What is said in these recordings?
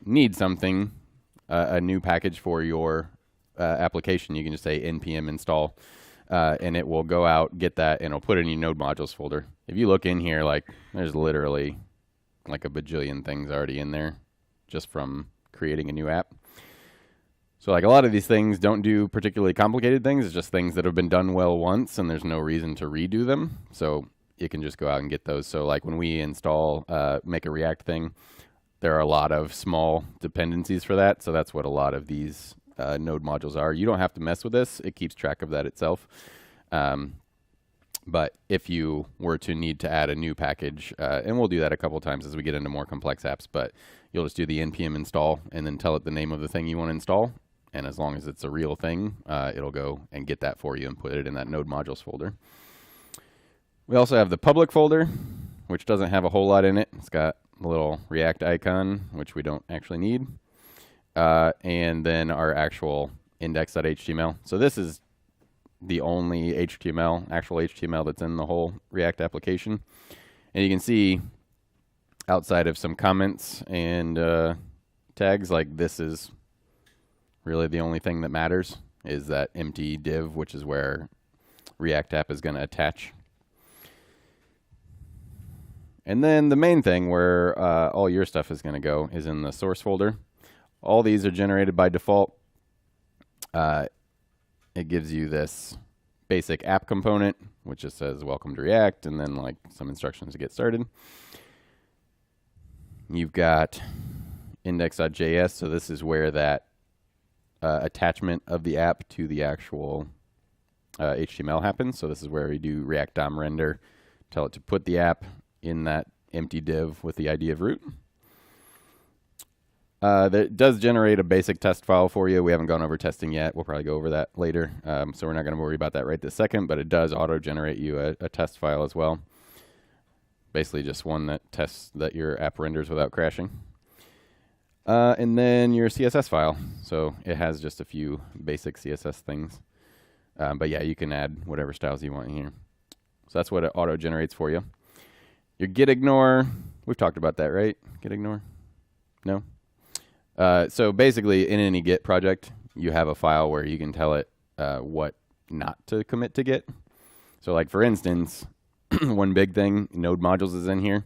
need something, a new package for your application, you can just say npm install, and it will go out, get that, and it'll put it in your node modules folder. If you look in here, like there's literally like a bajillion things already in there just from creating a new app. So like a lot of these things don't do particularly complicated things. It's just things that have been done well once, and there's no reason to redo them. So you can just go out and get those. So like when we install, make a React thing, there are a lot of small dependencies for that. So that's what a lot of these node modules are. You don't have to mess with this. It keeps track of that itself. But if you were to need to add a new package, and we'll do that a couple times as we get into more complex apps, but you'll just do the npm install and then tell it the name of the thing you want to install. And as long as it's a real thing, it'll go and get that for you and put it in that node modules folder. We also have the public folder, which doesn't have a whole lot in it. It's got a little React icon, which we don't actually need. And then our actual index.html. So this is the only HTML, actual HTML that's in the whole React application. And you can see outside of some comments and tags, like this is really the only thing that matters, is that empty div, which is where React app is going to attach. And then the main thing where all your stuff is going to go is in the source folder. All these are generated by default. It gives you this basic app component, which just says welcome to React, and then like some instructions to get started. You've got index.js, so this is where that attachment of the app to the actual HTML happens. So this is where we do React DOM render, tell it to put the app in that empty div with the ID of root. That does generate a basic test file for you. We haven't gone over testing yet. We'll probably go over that later. So we're not going to worry about that right this second, but it does auto-generate you a test file as well. Basically just one that tests that your app renders without crashing. And then your CSS file. So it has just a few basic CSS things. But yeah, you can add whatever styles you want in here. So that's what it auto-generates for you. Your git ignore, we've talked about that, right? Git ignore? No? So basically, in any Git project, you have a file where you can tell it what not to commit to Git. So like, for instance, one big thing, node modules is in here.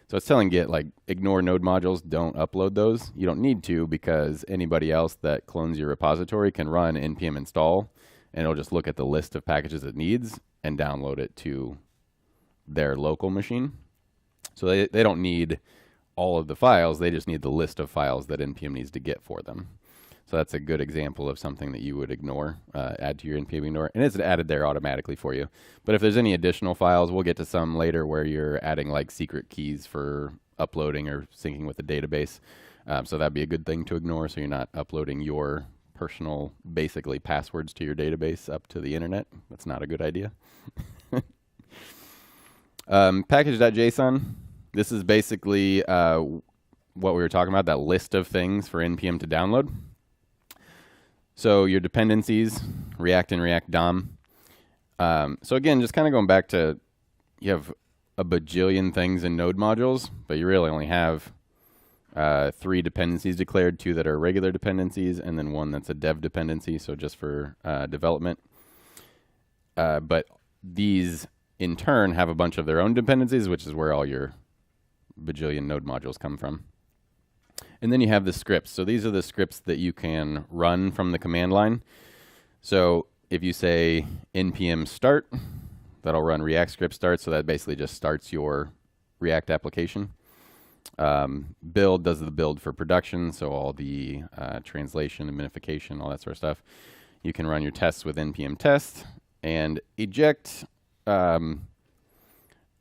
So it's telling Git, like, ignore node modules, don't upload those. You don't need to, because anybody else that clones your repository can run npm install, and it'll just look at the list of packages it needs and download it to their local machine. So they don't need all of the files, they just need the list of files that npm needs to get for them. So that's a good example of something that you would ignore, add to your npm ignore, and it's added there automatically for you. But if there's any additional files, we'll get to some later where you're adding like secret keys for uploading or syncing with the database. So that'd be a good thing to ignore, so you're not uploading your personal, basically, passwords to your database up to the internet. That's not a good idea. Package.json. This is basically what we were talking about, that list of things for npm to download. So your dependencies, React and React DOM. So again, just kind of going back to, you have a bajillion things in node modules, but you really only have 3 dependencies declared, 2 that are regular dependencies, and then 1 that's a dev dependency, so just for development. But these, in turn, have a bunch of their own dependencies, which is where all your bajillion node modules come from. And then you have the scripts. So these are the scripts that you can run from the command line. So if you say npm start, that'll run React script start. So that basically just starts your React application. Build does the build for production. So all the translation and minification, all that sort of stuff. You can run your tests with npm test. And eject,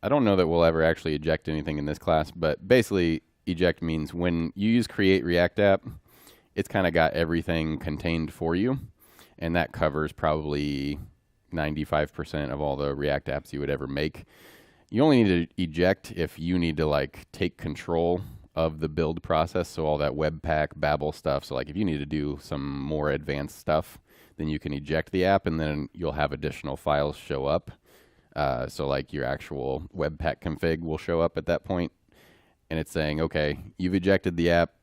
I don't know that we'll ever actually eject anything in this class, but basically eject means when you use create React app, it's kind of got everything contained for you, and that covers probably 95% of all the React apps you would ever make. You only need to eject if you need to like take control of the build process, so all that Webpack, Babel stuff. So like if you need to do some more advanced stuff, then you can eject the app, and then you'll have additional files show up. So like your actual Webpack config will show up at that point, and it's saying, okay, you've ejected the app.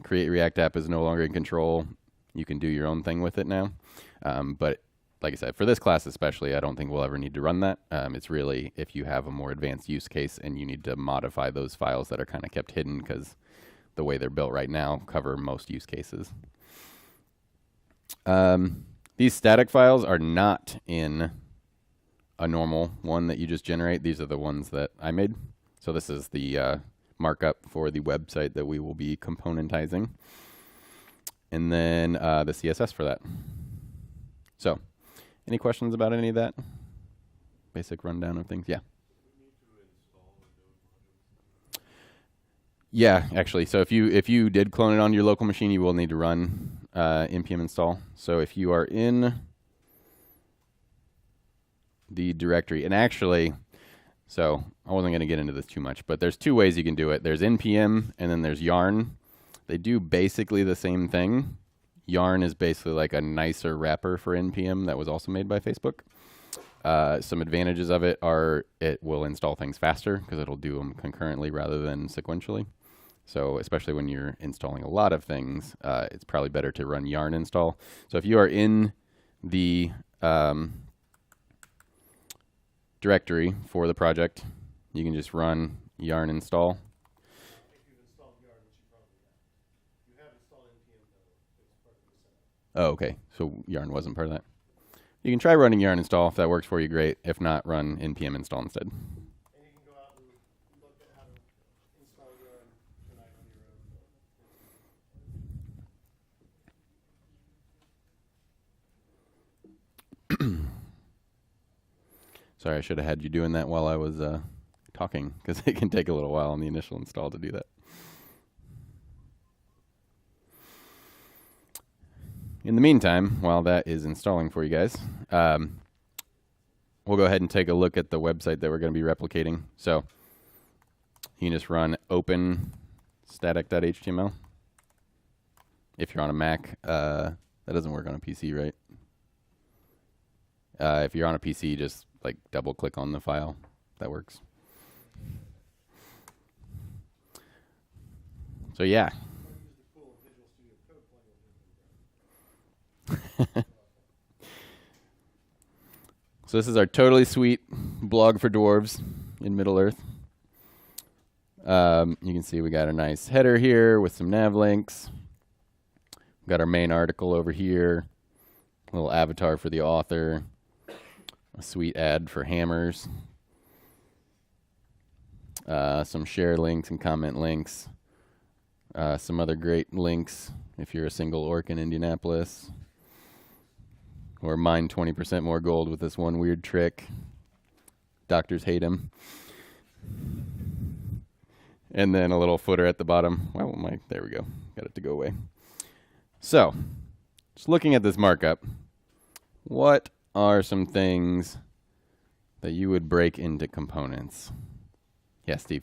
Create React app is no longer in control. You can do your own thing with it now. But like I said, for this class especially, I don't think we'll ever need to run that. It's really if you have a more advanced use case and you need to modify those files that are kind of kept hidden because the way they're built right now cover most use cases. These static files are not in a normal one that you just generate. These are the ones that I made. So this is the markup for the website that we will be componentizing. And then the CSS for that. So, any questions about any of that? Basic rundown of things? Yeah. Yeah, actually. So if you did clone it on your local machine, you will need to run npm install. So if you are in the directory, and actually, so I wasn't going to get into this too much, but there's two ways you can do it. There's npm and then there's yarn. They do basically the same thing. Yarn is basically like a nicer wrapper for npm that was also made by Facebook. Some advantages of it are it will install things faster because it'll do them concurrently rather than sequentially. So especially when you're installing a lot of things, it's probably better to run yarn install. So if you are in the directory for the project, you can just run yarn install. If you've installed yarn, which you probably have. You have installed npm though, it's part of the setup. Oh, okay. So yarn wasn't part of that. You can try running yarn install. If that works for you, great. If not, run npm install instead. And you can go out and look at how to install yarn tonight on your own. Sorry, I should have had you doing that while I was talking, because it can take a little while on the initial install to do that. In the meantime, while that is installing for you guys, we'll go ahead and take a look at the website that we're going to be replicating. So you can just run open static.html. If you're on a Mac, that doesn't work on a PC, right? If you're on a PC, just like double click on the file. That works. So yeah. So this is our totally sweet blog for dwarves in Middle Earth. You can see we got a nice header here with some nav links. We've got our main article over here. A little avatar for the author. A sweet ad for hammers. Some share links and comment links. Some other great links if you're a single orc in Indianapolis. Or mine 20% more gold with this one weird trick. Doctors hate him. And then a little footer at the bottom. Well, there we go. Got it to go away. So, just looking at this markup, what are some things that you would break into components? Yeah, Steve.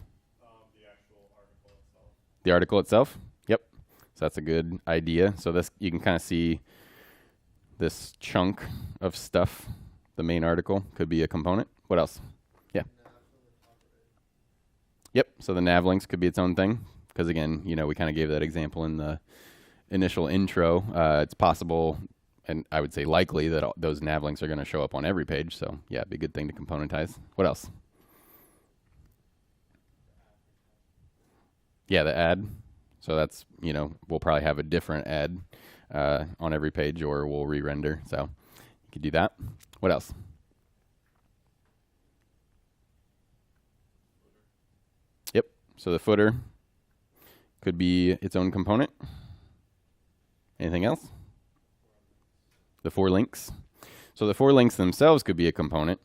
The actual article itself. The article itself? Yep. So that's a good idea. So this, you can kind of see this chunk of stuff. The main article could be a component. What else? Yeah. Yep. So the nav links could be its own thing. Because again, you know, we kind of gave that example in the initial intro. It's possible, and I would say likely, that those nav links are going to show up on every page. So yeah, it'd be a good thing to componentize. What else? Yeah, the ad. So that's, you know, we'll probably have a different ad on every page, or we'll re-render. So you could do that. What else? Yep. So the footer could be its own component. Anything else? The 4 links. So the 4 links themselves could be a component.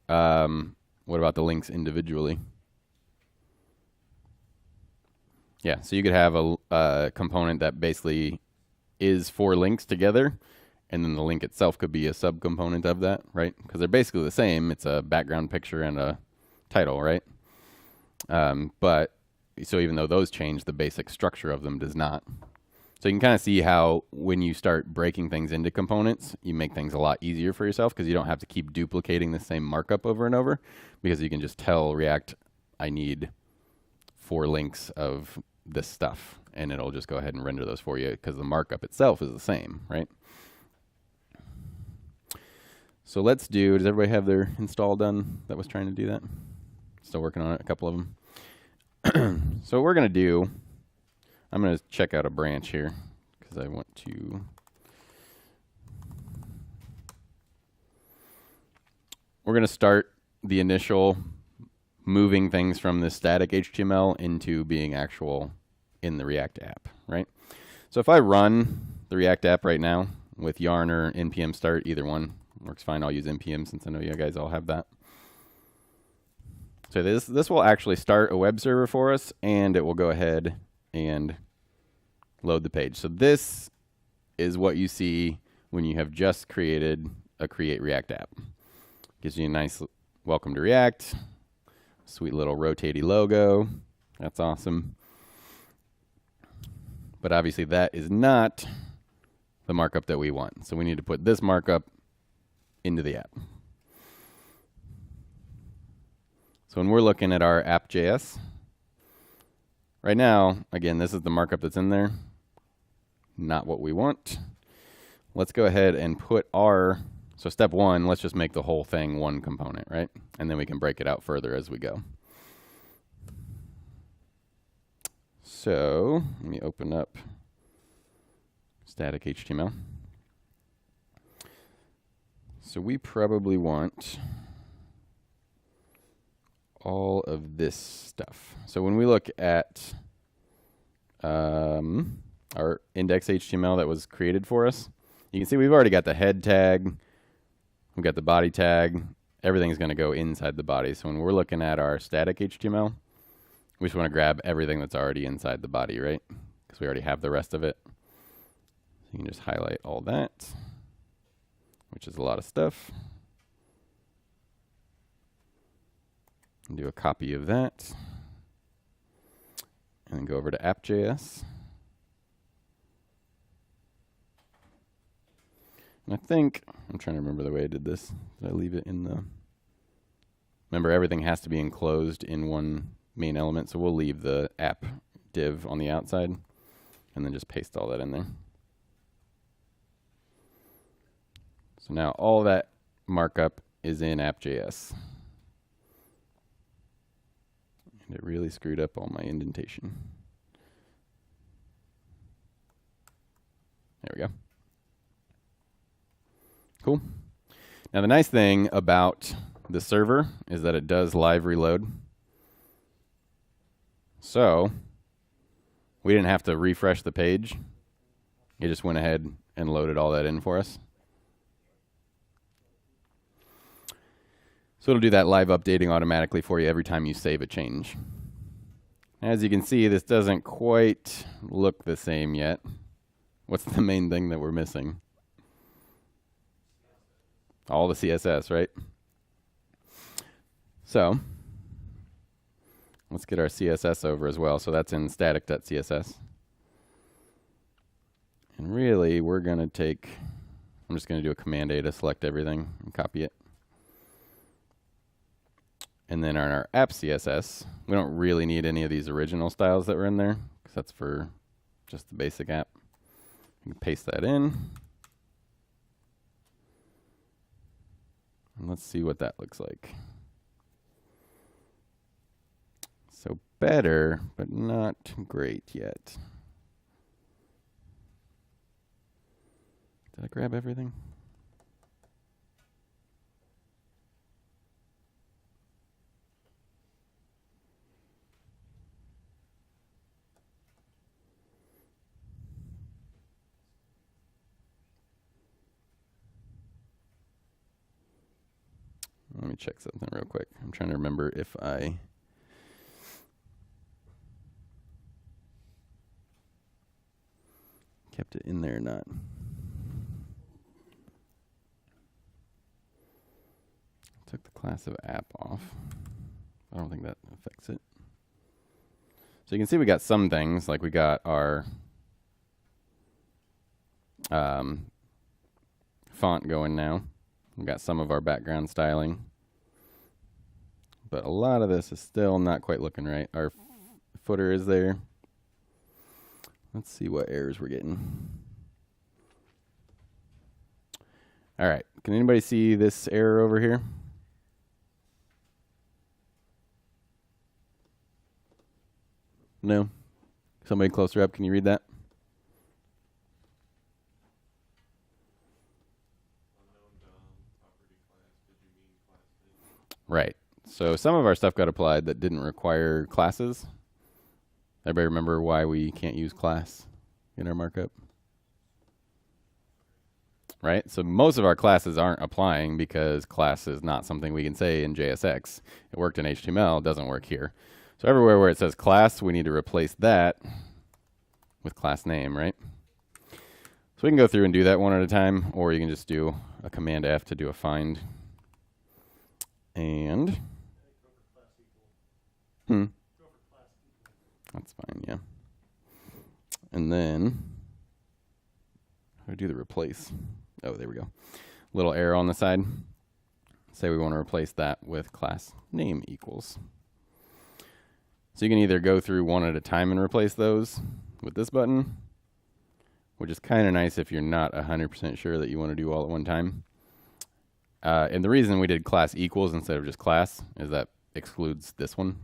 What about the links individually? Yeah, so you could have a component that basically is 4 links together, and then the link itself could be a subcomponent of that, right? Because they're basically the same. It's a background picture and a title, right? But so even though those change, the basic structure of them does not. So you can kind of see how when you start breaking things into components, you make things a lot easier for yourself because you don't have to keep duplicating the same markup over and over, because you can just tell React, I need 4 links of this stuff, and it'll just go ahead and render those for you because the markup itself is the same, right? So let's do, does everybody have their install done that was trying to do that? Still working on it, a couple of them. So what we're going to do, I'm going to check out a branch here because I want to. We're going to start the initial moving things from this static HTML into being actual in the React app, right? So if I run the React app right now with yarn or npm start, either one works fine. I'll use npm since I know you guys all have that. So this will actually start a web server for us, and it will go ahead and load the page. So this is what you see when you have just created a Create React app. Gives you a nice welcome to React, sweet little rotatey logo. That's awesome. But obviously that is not the markup that we want. So we need to put this markup into the app. So when we're looking at our app.js, right now, again, this is the markup that's in there. Not what we want. Let's go ahead and put our, so step one, let's just make the whole thing one component, right? And then we can break it out further as we go. So let me open up static HTML. So we probably want all of this stuff. So when we look at our index HTML that was created for us, you can see we've already got the head tag, we've got the body tag, everything's going to go inside the body. So when we're looking at our static HTML, we just want to grab everything that's already inside the body, right? Because we already have the rest of it. So you can just highlight all that, which is a lot of stuff. And do a copy of that. And then go over to app.js. And I think, I'm trying to remember the way I did this. Did I leave it in the, remember everything has to be enclosed in one main element, so we'll leave the app div on the outside and then just paste all that in there. So now all that markup is in app.js. And it really screwed up all my indentation. There we go. Cool. Now the nice thing about the server is that it does live reload. So we didn't have to refresh the page. It just went ahead and loaded all that in for us. So it'll do that live updating automatically for you every time you save a change. As you can see, this doesn't quite look the same yet. What's the main thing that we're missing? All the CSS, right? So let's get our CSS over as well. So that's in static.css. And really, we're going to take, I'm just going to do a Command A to select everything and copy it. And then on our app CSS, we don't really need any of these original styles that were in there, because that's for just the basic app. You can paste that in. And let's see what that looks like. So better, but not great yet. Did I grab everything? Let me check something real quick. I'm trying to remember if I kept it in there or not. Took the class of app off. I don't think that affects it. So you can see we got some things, like we got our font going now. We got some of our background styling. But a lot of this is still not quite looking right. Our footer is there. Let's see what errors we're getting. All right, can anybody see this error over here? No? Somebody closer up, can you read that? Right. So some of our stuff got applied that didn't require classes. Everybody remember why we can't use class in our markup? Right? So most of our classes aren't applying because class is not something we can say in JSX. It worked in HTML, it doesn't work here. So everywhere where it says class, we need to replace that with class name, right? So we can go through and do that one at a time, or you can just do a Command F to do a find. And that's fine, yeah. And then how do I do the replace? Oh, there we go. Little arrow on the side. Say we want to replace that with class name equals. So you can either go through one at a time and replace those with this button, which is kind of nice if you're not 100% sure that you want to do all at one time. And the reason we did class equals instead of just class is that excludes this one.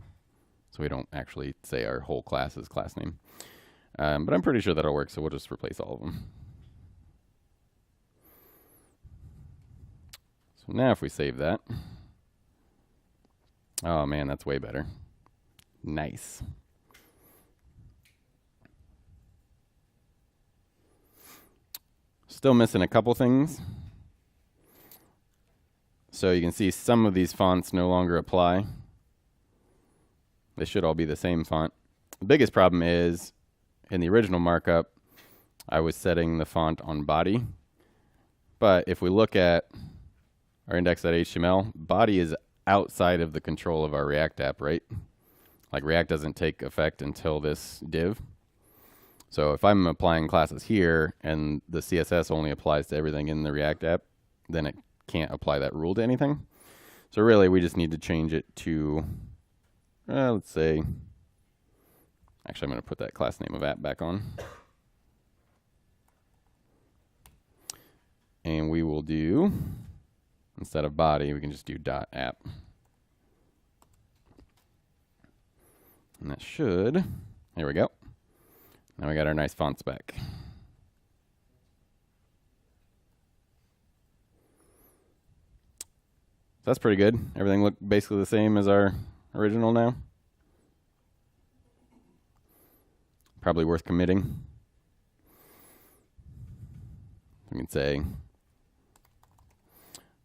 So we don't actually say our whole class is class name. But I'm pretty sure that'll work, so we'll just replace all of them. So now if we save that. Oh man, that's way better. Nice. Still missing a couple things. So you can see some of these fonts no longer apply. They should all be the same font. The biggest problem is in the original markup, I was setting the font on body. But if we look at our index.html, body is outside of the control of our React app, right? Like React doesn't take effect until this div. So if I'm applying classes here and the CSS only applies to everything in the React app, then it can't apply that rule to anything. So really we just need to change it to, let's say, actually I'm going to put that class name of app back on. And we will do, instead of body, we can just do .app. And that should, there we go. Now we got our nice fonts back. That's pretty good. Everything looked basically the same as our original now. Probably worth committing. We can say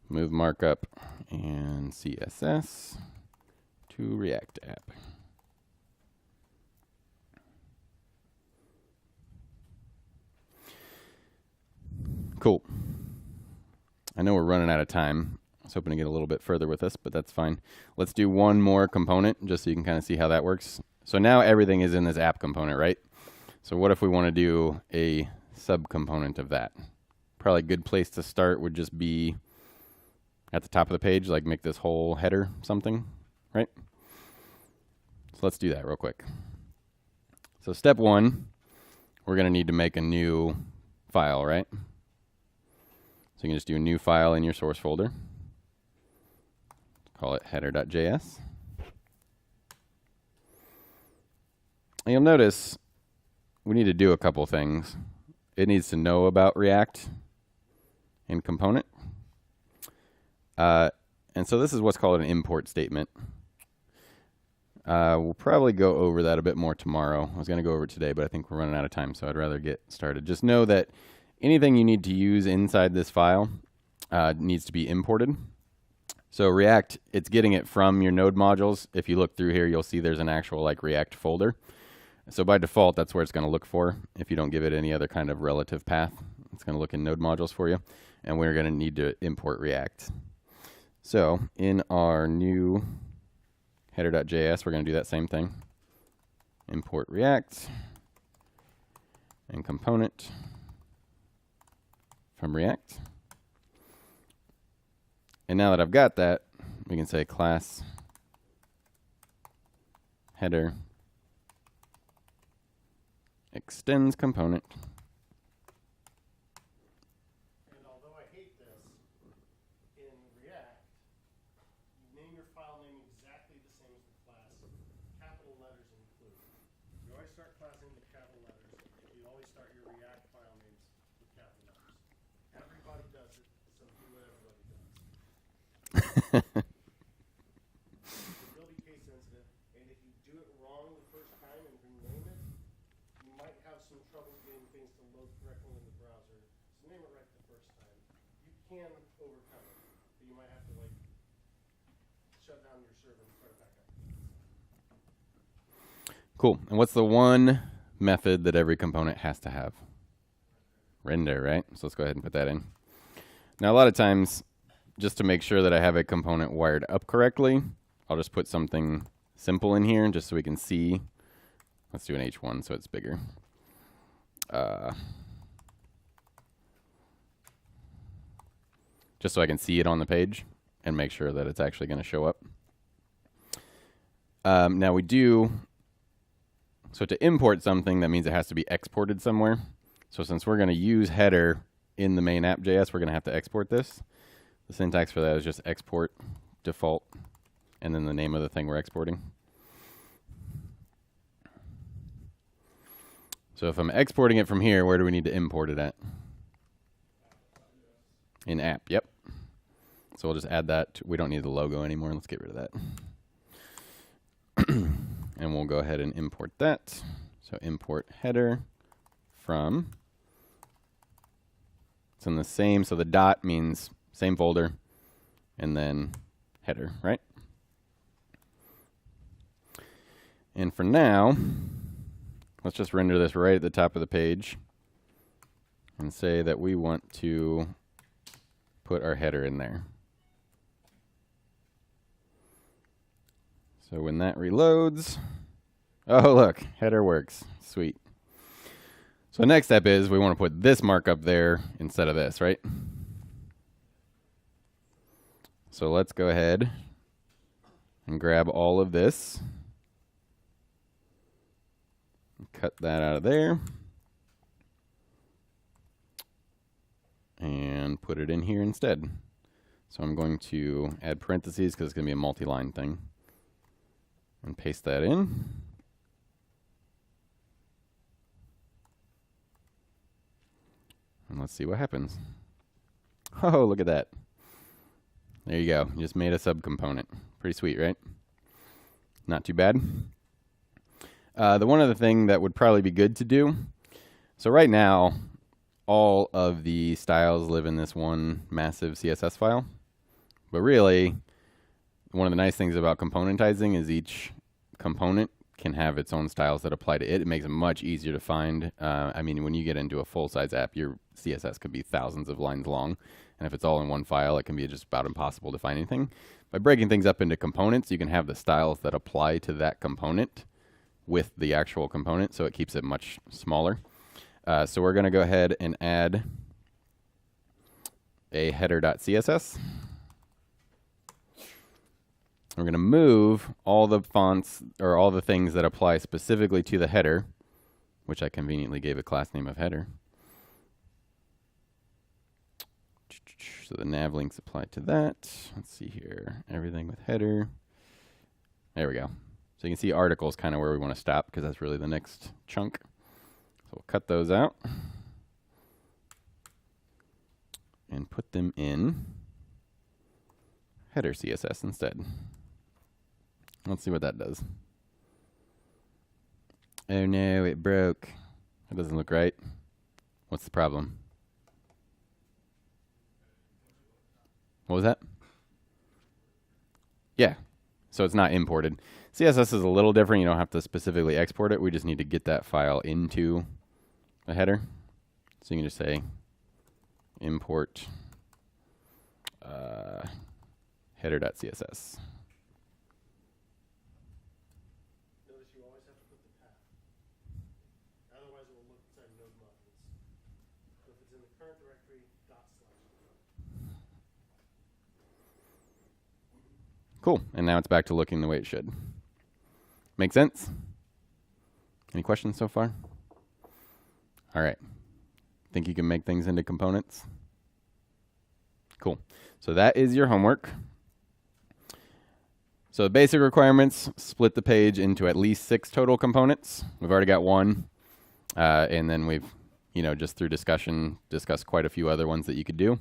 move markup and CSS to React app. Cool. I know we're running out of time. I was hoping to get a little bit further with this, but that's fine. Let's do one more component just so you can kind of see how that works. So now everything is in this app component, right? So what if we want to do a subcomponent of that? Probably a good place to start would just be at the top of the page, like make this whole header something, right? So let's do that real quick. So step one, we're going to need to make a new file, right? So you can just do a new file in your source folder. Call it header.js. And you'll notice we need to do a couple things. It needs to know about React and component. And so this is what's called an import statement. We'll probably go over that a bit more tomorrow. I was going to go over it today, but I think we're running out of time, so I'd rather get started. Just know that anything you need to use inside this file needs to be imported. So React, it's getting it from your node modules. If you look through here, you'll see there's an actual like React folder. So by default, that's where it's going to look for. If you don't give it any other kind of relative path, it's going to look in node modules for you. And we're going to need to import React. So in our new header.js, we're going to do that same thing. Import React and component from React. And now that I've got that, we can say class header extends component. And although I hate this, in React, you name your file name exactly the same as the class, capital letters included. You always start class names with capital letters. You always start your React file names with capital letters. Everybody does it, so do what everybody does. It will be case sensitive, and if you do it wrong the first time and rename it, you might have some trouble getting things to load correctly in the browser. So name it right the first time. You can overcome it, but you might have to like shut down your server and start back up. Cool. And what's the one method that every component has to have? Render, right? So let's go ahead and put that in. Now, a lot of times, just to make sure that I have a component wired up correctly, I'll just put something simple in here just so we can see. Let's do an H1 so it's bigger. Just so I can see it on the page and make sure that it's actually going to show up. Now we do, so to import something, that means it has to be exported somewhere. So since we're going to use header in the main app.js, we're going to have to export this. The syntax for that is just export default and then the name of the thing we're exporting. So if I'm exporting it from here, where do we need to import it at? In app, yep. So we'll just add that. We don't need the logo anymore. Let's get rid of that. And we'll go ahead and import that. So import header from. It's in the same, so the dot means same folder, and then header, right? And for now, let's just render this right at the top of the page and say that we want to put our header in there. So when that reloads, oh look, header works, sweet. So the next step is we want to put this markup there instead of this, right? So let's go ahead and grab all of this. Cut that out of there. And put it in here instead. So I'm going to add parentheses because it's going to be a multi-line thing. And paste that in. And let's see what happens. Oh, look at that. There you go. You just made a subcomponent. Pretty sweet, right? Not too bad. The one other thing that would probably be good to do. So right now, all of the styles live in this one massive CSS file. But really, one of the nice things about componentizing is each component can have its own styles that apply to it. It makes it much easier to find. I mean, when you get into a full-size app, your CSS could be thousands of lines long. And if it's all in one file, it can be just about impossible to find anything. By breaking things up into components, you can have the styles that apply to that component with the actual component, so it keeps it much smaller. So we're going to go ahead and add a header.css. We're going to move all the fonts or all the things that apply specifically to the header, which I conveniently gave a class name of header. So the nav links apply to that. Let's see here. Everything with header. There we go. So you can see articles kind of where we want to stop because that's really the next chunk. So we'll cut those out and put them in header CSS instead. Let's see what that does. Oh no, it broke. That doesn't look right. What's the problem? What was that? Yeah, so it's not imported. CSS is a little different. You don't have to specifically export it. We just need to get that file into a header. So you can just say import header.css. Notice you always have to put the path. Otherwise it will look inside node modules. So if it's in the current directory, /. Cool, and now it's back to looking the way it should. Make sense? Any questions so far? All right. Think you can make things into components? Cool. So that is your homework. So the basic requirements, split the page into at least 6 total components. We've already got 1. And then we've, just through discussion, discussed quite a few other ones that you could do.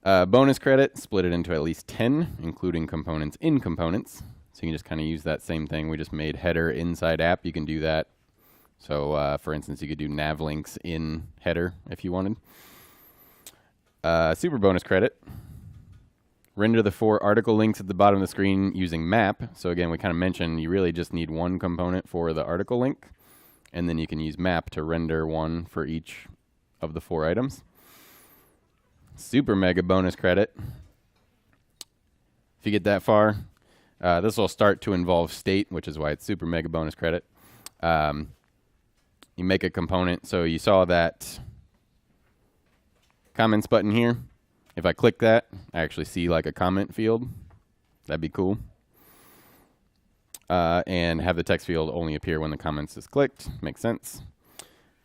Bonus credit, split it into at least 10, including components in components. So you can just kind of use that same thing. We just made header inside app. You can do that. So, for instance, you could do nav links in header if you wanted. Super bonus credit. Render the 4 article links at the bottom of the screen using map. So again, we kind of mentioned you really just need 1 component for the article link. And then you can use map to render 1 for each of the 4 items. Super mega bonus credit. If you get that far, this will start to involve state, which is why it's super mega bonus credit. You make a component. So you saw that comments button here. If I click that, I actually see like a comment field. That'd be cool. And have the text field only appear when the comments is clicked. Makes sense.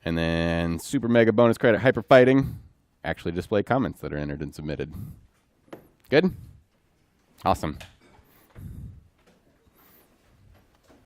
And then super mega bonus credit hyper fighting. Actually display comments that are entered and submitted. Good? Awesome.